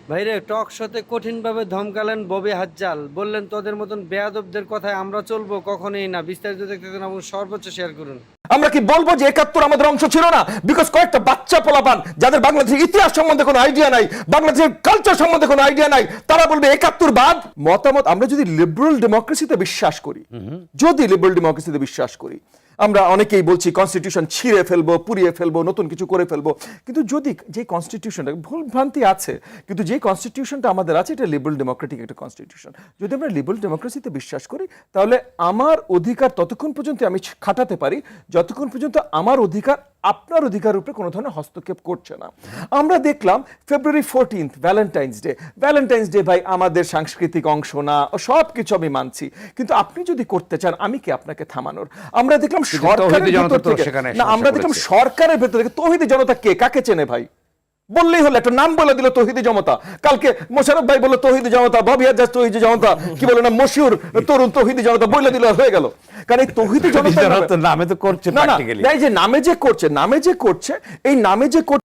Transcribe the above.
ভাইরে টক শোতে কঠিনভাবে ধমকালেন ববি হাজ্জাল, বললেন তোদের মতন বেয়াদবদের কথায় আমরা চলবো কখনোই না। বিস্তারিত দেখতে থাকুন এবং সর্বোচ্চ শেয়ার করুন। আমরা কি বলবো যে ৭১ আমাদের অংশ ছিল না? বিকজ কয়েকটা বাচ্চা পোলাপান যাদের বাংলাদেশের ইতিহাস সম্বন্ধে কোনো আইডিয়া নাই, বাংলাদেশের কালচার সম্বন্ধে কোনো আইডিয়া নাই, তারা বলবে ৭১ বাদ মতামত। আমরা যদি লিবারেল ডেমোক্রেসিতে বিশ্বাস করি, আমরা অনেকেই বলছি কনস্টিটিউশন ছিঁড়ে ফেলবো, পুড়িয়ে ফেলবো, নতুন কিছু করে ফেলবো, কিন্তু যদি যে কনস্টিটিউশনটা ভুল ভ্রান্তি আছে, কিন্তু যে কনস্টিটিউশনটা আমাদের আছে এটা লিবারেল ডেমোক্রেটিক একটা কনস্টিটিউশন। যদি আমরা লিবারেল ডেমোক্রেসিতে বিশ্বাস করি, তাহলে আমার অধিকার ততক্ষণ পর্যন্ত আমি খাটাতে পারি যতক্ষণ পর্যন্ত আমার অধিকার আপনার অধিকার উপরে কোনো ধরনের হস্তক্ষেপ করছে না। আমরা দেখলাম ফেব্রুয়ারি 14 ভ্যালেন্টাইন্স ডে ভাই আমাদের সাংস্কৃতিক অংশ না, সব কিছু আমি মানছি, কিন্তু আপনি যদি করতে চান আমি কি আপনাকে থামানোর? আমরা দেখলাম সরকারের ভেতর থেকে, না আমরা দেখলাম সরকারের ভেতর থেকে তৌহিদি জনতা কে কাকে চেনে ভাই? বললেই হলো, একটা নাম বলে দিল তৌহিদি জনতা। কালকে মোশাররফ ভাই বলল তৌহিদি জনতা, ববি হাজ্জাজ তৌহিদি জনতা, কি বলে না মশিউর তরুণ তৌহিদি জনতা বলে দিল, হয়ে গেল। কারণ এই তৌহিদি জনতা নামে তো করছে, না না, এই যে নামে যে করছে, এই নামে যে করছে